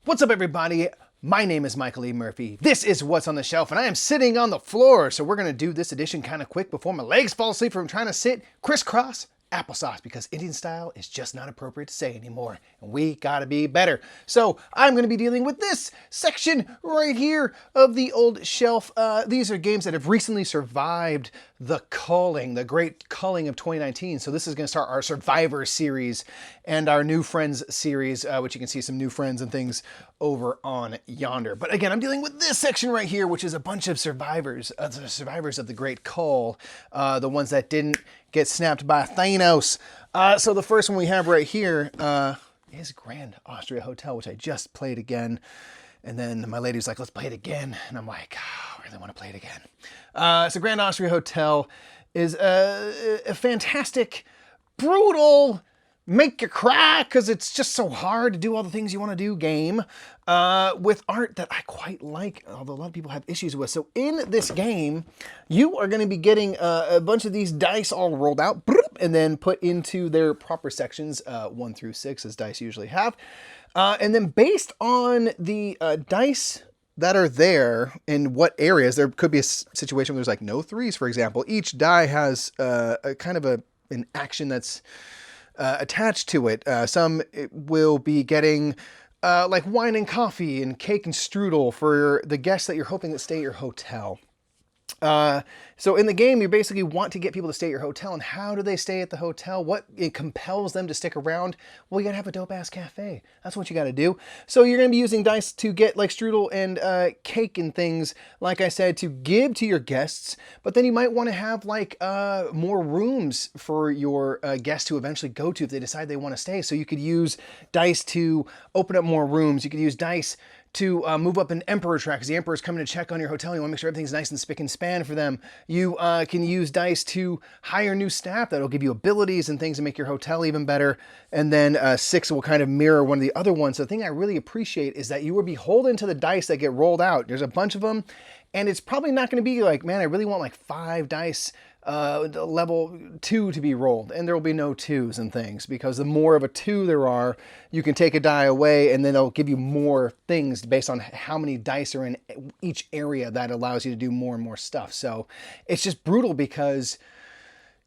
What's up, everybody? My name is Michael E. Murphy. This is What's on the Shelf, and I am sitting on the floor. So we're going to do this edition kind of quick before my legs fall asleep from trying to sit crisscross applesauce, because Indian style is just not appropriate to say anymore, and we gotta be better. So I'm going to be dealing with this section right here of the old shelf. These are games that have recently survived the culling, the great culling of 2019. So this is going to start our Survivor series and our New Friends series, which you can see some new friends and things over on yonder. But again, I'm dealing with this section right here, which is a bunch of survivors, the survivors of the great cull, the ones that didn't get snapped by Thanos. So the first one we have right here is Grand Austria Hotel, which I just played again. And then my lady's like, let's play it again. And I'm like, oh, I really want to play it again. So Grand Austria Hotel is a fantastic, brutal, make you cry because it's just so hard to do all the things you want to do game with art that I quite like, although a lot of people have issues with. So in this game, you are going to be getting a bunch of these dice all rolled out and then put into their proper sections, 1 through 6, as dice usually have. And then based on the dice that are there in what areas, there could be a situation where there's like no 3s, for example. Each die has a kind of an action that's attached to it. Some will be getting like wine and coffee and cake and strudel for the guests that you're hoping that stay at your hotel. So in the game, you basically want to get people to stay at your hotel. And how do they stay at the hotel? What it compels them to stick around? Well, you gotta have a dope ass cafe. That's what you gotta do. So you're gonna be using dice to get like strudel and cake and things, like I said, to give to your guests. But then you might want to have like more rooms for your guests to eventually go to if they decide they want to stay. So you could use dice to open up more rooms. You could use dice to move up an emperor track, because the emperor's coming to check on your hotel. You want to make sure everything's nice and spick and span for them. You can use dice to hire new staff that'll give you abilities and things to make your hotel even better. And then 6 will kind of mirror one of the other ones. So the thing I really appreciate is that you are beholden to the dice that get rolled out. There's a bunch of them, and it's probably not going to be like, man, I really want like 5 dice level 2 to be rolled, and there will be no 2s and things, because the more of a 2 there are, you can take a die away and then they'll give you more things based on how many dice are in each area. That allows you to do more and more stuff. So it's just brutal because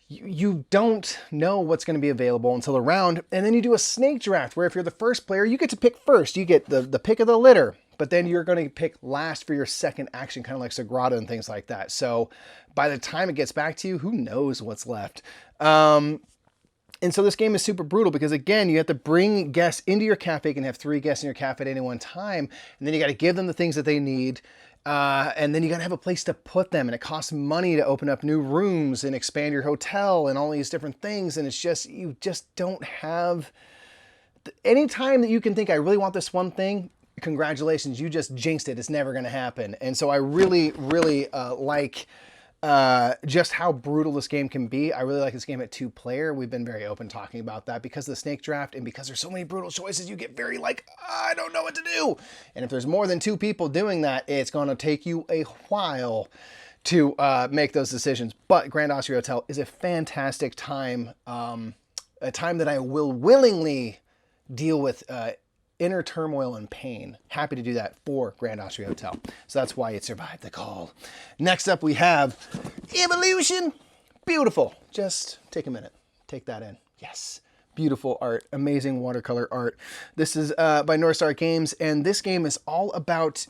you don't know what's going to be available until the round, and then you do a snake draft where if you're the first player, you get to pick first. You get the pick of the litter, but then you're going to pick last for your second action, kind of like Sagrada and things like that. So by the time it gets back to you, who knows what's left? And so this game is super brutal because, again, you have to bring guests into your cafe. You can have 3 guests in your cafe at any one time, and then you got to give them the things that they need. And then you got to have a place to put them, and it costs money to open up new rooms and expand your hotel and all these different things. And it's just, you just don't have any time that you can think, I really want this one thing. Congratulations, you just jinxed it. It's never going to happen. And so I really, really like just how brutal this game can be. I really like this game at 2-player. We've been very open talking about that because of the snake draft, and because there's so many brutal choices, you get very like, I don't know what to do. And if there's more than 2 people doing that, it's going to take you a while to make those decisions. But Grand Austria Hotel is a fantastic time, a time that I will willingly deal with inner turmoil and pain. Happy to do that for Grand Austria Hotel. So that's why it survived the call. Next up, we have Evolution. Beautiful. Just take a minute. Take that in. Yes. Beautiful art. Amazing watercolor art. This is by North Star Games, and this game is all about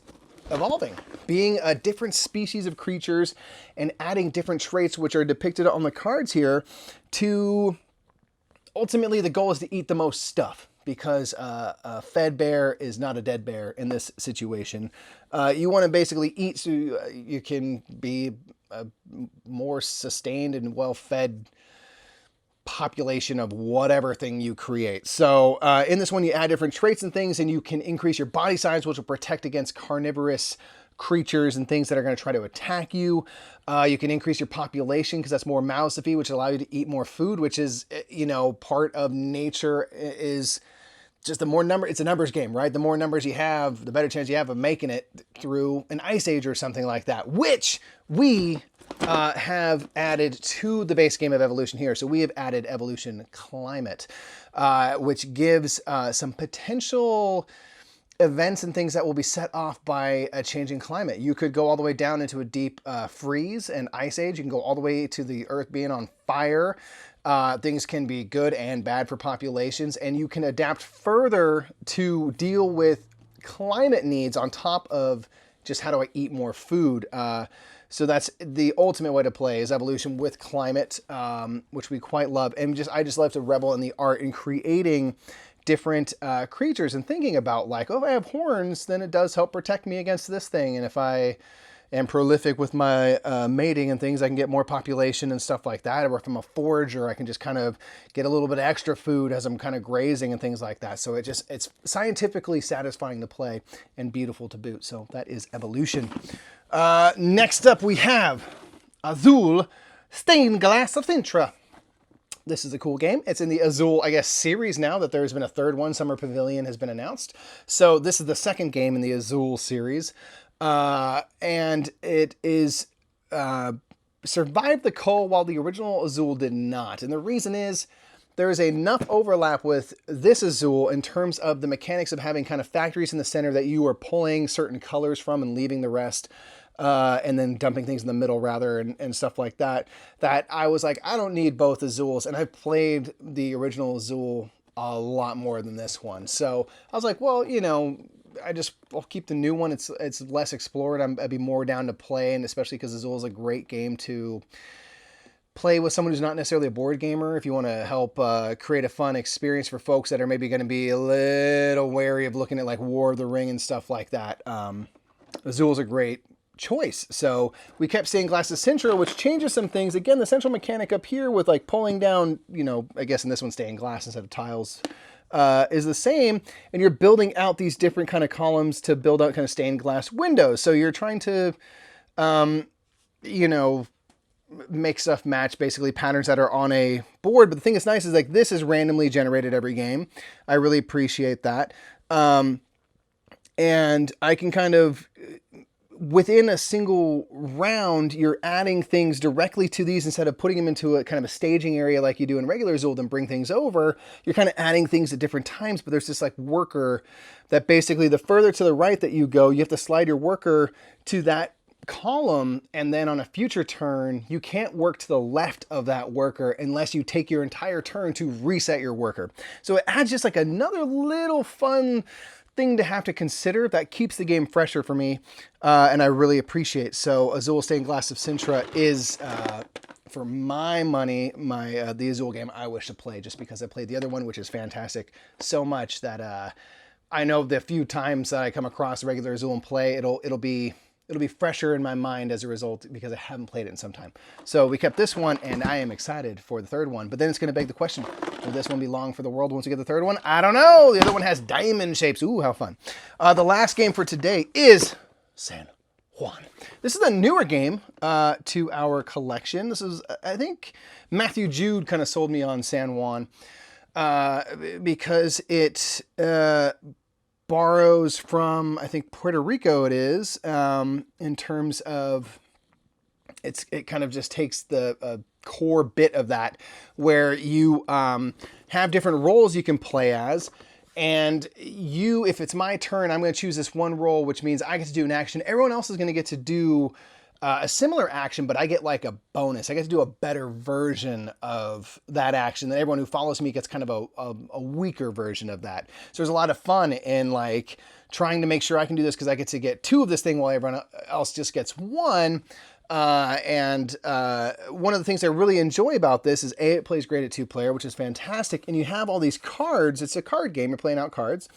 evolving, being a different species of creatures and adding different traits, which are depicted on the cards here, to ultimately the goal is to eat the most stuff. Because a fed bear is not a dead bear in this situation. You want to basically eat so you can be a more sustained and well-fed population of whatever thing you create. So in this one, you add different traits and things, and you can increase your body size, which will protect against carnivorous creatures and things that are going to try to attack you. You can increase your population because that's more mouths to feed, which allow you to eat more food, which is, you know, part of nature is just the more number, it's a numbers game, right? The more numbers you have, the better chance you have of making it through an ice age or something like that, which we have added to the base game of Evolution here. So we have added Evolution Climate, which gives some potential events and things that will be set off by a changing climate. You could go all the way down into a deep freeze and ice age. You can go all the way to the earth being on fire. Things can be good and bad for populations, and you can adapt further to deal with climate needs on top of just how do I eat more food. So that's the ultimate way to play is evolution with climate, which we quite love. And I just love to revel in the art in creating different creatures and thinking about like, oh, if I have horns, then it does help protect me against this thing. And if I am prolific with my mating and things, I can get more population and stuff like that. Or if I'm a forager, I can just kind of get a little bit of extra food as I'm kind of grazing and things like that. So it's scientifically satisfying to play and beautiful to boot. So that is evolution. Next up we have Azul, Stained Glass of Sintra. This is a cool game. It's in the Azul, I guess, series now that there's been a third one. Summer Pavilion has been announced. So this is the second game in the Azul series. And it is survived the cull while the original Azul did not. And the reason is there is enough overlap with this Azul in terms of the mechanics of having kind of factories in the center that you are pulling certain colors from and leaving the rest. And then dumping things in the middle rather and stuff like that, that I was like, I don't need both Azuls. And I've played the original Azul a lot more than this one. So I was like, well, you know, I'll keep the new one. It's less explored. I'd be more down to play, and especially because Azul is a great game to play with someone who's not necessarily a board gamer. If you want to help create a fun experience for folks that are maybe going to be a little wary of looking at like War of the Ring and stuff like that, Azul is a great choice. So we kept saying Glass of Sintra, which changes some things. Again, the central mechanic up here with like pulling down, you know, I guess in this one stained glass instead of tiles, is the same. And you're building out these different kind of columns to build out kind of stained glass windows. So you're trying to, you know, make stuff match basically patterns that are on a board. But the thing that's nice is like this is randomly generated every game. I really appreciate that. And I can kind of, within a single round, you're adding things directly to these instead of putting them into a kind of a staging area like you do in regular Azul and bring things over. You're kind of adding things at different times, but there's this like worker that basically the further to the right that you go, you have to slide your worker to that column, and then on a future turn, you can't work to the left of that worker unless you take your entire turn to reset your worker. So it adds just like another little fun thing to have to consider that keeps the game fresher for me, and I really appreciate. So Azul Stained Glass of Sintra is, for my money, the Azul game I wish to play, just because I played the other one, which is fantastic, so much that I know the few times that I come across regular Azul and play, it'll be fresher in my mind as a result because I haven't played it in some time. So we kept this one, and I am excited for the third one. But then it's going to beg the question, will this one be long for the world once we get the third one? I don't know. The other one has diamond shapes. Ooh, how fun. The last game for today is San Juan. This is a newer game to our collection. This is, I think, Matthew Jude kind of sold me on San Juan because it borrows from, I think, Puerto Rico it is, in terms of it kind of just takes the core bit of that where you have different roles you can play as, and if it's my turn, I'm going to choose this one role, which means I get to do an action. Everyone else is going to get to do a similar action, but I get like a bonus. I get to do a better version of that action. Then everyone who follows me gets kind of a weaker version of that. So there's a lot of fun in like trying to make sure I can do this because I get to get two of this thing while everyone else just gets one. And one of the things I really enjoy about this is it plays great at 2-player, which is fantastic. And you have all these cards. It's a card game. You're playing out cards.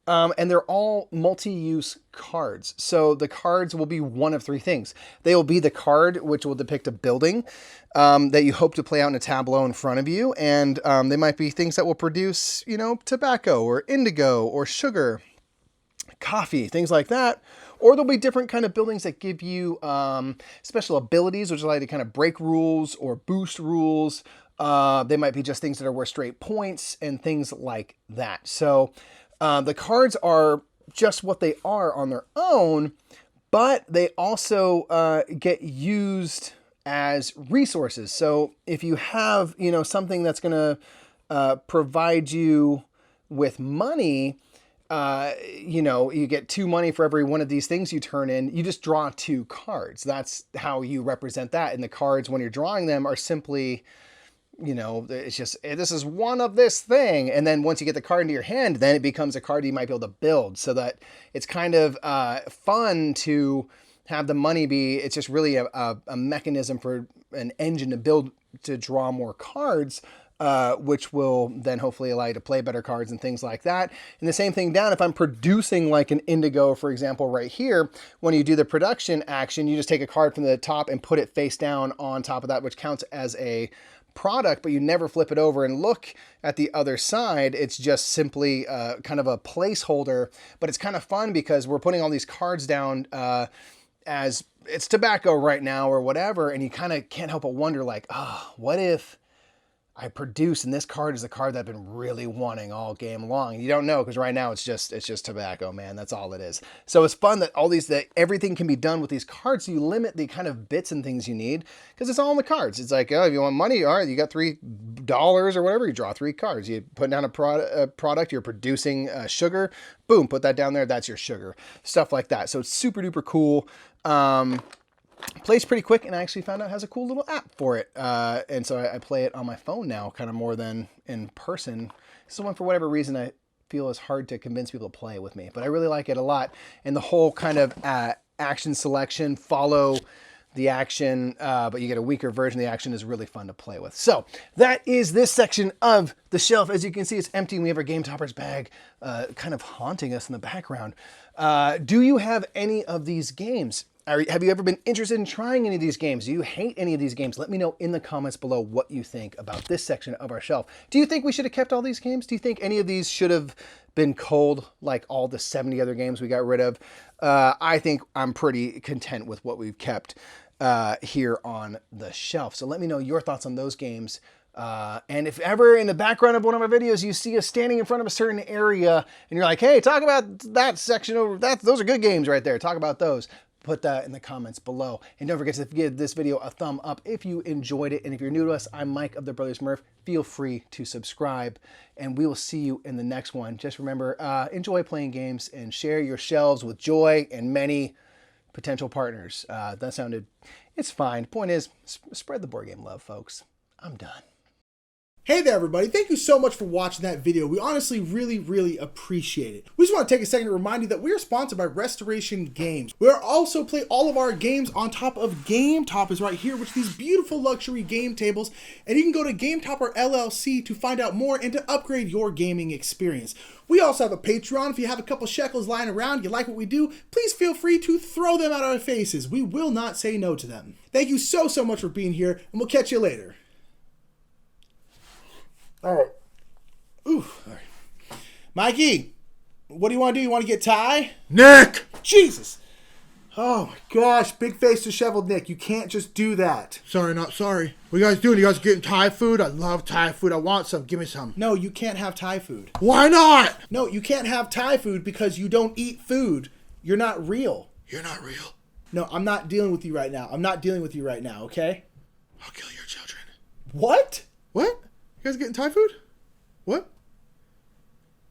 And they're all multi-use cards. So the cards will be one of three things. They will be the card, which will depict a building that you hope to play out in a tableau in front of you. And they might be things that will produce, you know, tobacco or indigo or sugar, coffee, things like that. Or there'll be different kind of buildings that give you special abilities, which allow you to kind of break rules or boost rules. They might be just things that are worth straight points and things like that. So the cards are just what they are on their own, but they also get used as resources. So if you have, you know, something that's going to provide you with money, you know, you get 2 money for every one of these things you turn in. You just draw 2 cards. That's how you represent that. And the cards, when you're drawing them, are simply, you know, it's just, this is one of this thing. And then once you get the card into your hand, then it becomes a card you might be able to build, so that it's kind of fun to have the money be, it's just really a mechanism for an engine to build, to draw more cards, which will then hopefully allow you to play better cards and things like that. And the same thing down, if I'm producing like an indigo, for example, right here, when you do the production action, you just take a card from the top and put it face down on top of that, which counts as a product, but you never flip it over and look at the other side. It's just simply kind of a placeholder, but it's kind of fun because we're putting all these cards down as it's tobacco right now or whatever, and you kind of can't help but wonder, like, oh, what if I produce and this card is the card that I've been really wanting all game long? And you don't know, because right now it's just tobacco, man. That's all it is. So it's fun that that everything can be done with these cards. So you limit the kind of bits and things you need, because it's all in the cards. It's like, oh, if you want money, all right, you got $3 or whatever, you draw 3 cards. You put down a product, you're producing sugar, boom, put that down there, that's your sugar. Stuff like that. So it's super duper cool. Plays pretty quick, and I actually found out it has a cool little app for it. And so I play it on my phone now, kind of more than in person. This is one, for whatever reason, I feel is hard to convince people to play with me, but I really like it a lot. And the whole kind of action selection, follow the action, but you get a weaker version of the action, is really fun to play with. So that is this section of the shelf. As you can see, it's empty, and we have our Game Toppers bag kind of haunting us in the background. Do you have any of these games? Have you ever been interested in trying any of these games? Do you hate any of these games? Let me know in the comments below what you think about this section of our shelf. Do you think we should have kept all these games? Do you think any of these should have been culled, like all the 70 other games we got rid of? I think I'm pretty content with what we've kept here on the shelf. So let me know your thoughts on those games. And if ever in the background of one of our videos you see us standing in front of a certain area and you're like, hey, talk about that section over that, those are good games right there, talk about those. Put that in the comments below. And don't forget to give this video a thumb up if you enjoyed it. And if you're new to us, I'm Mike of the Brothers Murph. Feel free to subscribe, and we will see you in the next one. Just remember, enjoy playing games and share your shelves with joy and many potential partners. That sounded, it's fine. Point is, spread the board game love, folks. I'm done. Hey there, everybody. Thank you so much for watching that video. We honestly really appreciate it. We just want to take a second to remind you that we are sponsored by Restoration Games. We are also play all of our games on top of Game Toppers right here, which are these beautiful luxury game tables. And you can go to Game Topper LLC to find out more and to upgrade your gaming experience. We also have a Patreon. If you have a couple shekels lying around, you like what we do, please feel free to throw them at our faces. We will not say no to them. Thank you so much for being here, and we'll catch you later. All right. Ooh. All right. Mikey, what do you want to do? You want to get Ty? Nick! Jesus. Oh my gosh. Big face disheveled Nick. You can't just do that. Sorry, not sorry. What are you guys doing? You guys getting Thai food? I love Thai food. I want some. Give me some. No, you can't have Thai food. Why not? No, you can't have Thai food because you don't eat food. You're not real. You're not real. No, I'm not dealing with you right now. I'm not dealing with you right now, okay? I'll kill your children. What? What? You guys getting Thai food? What?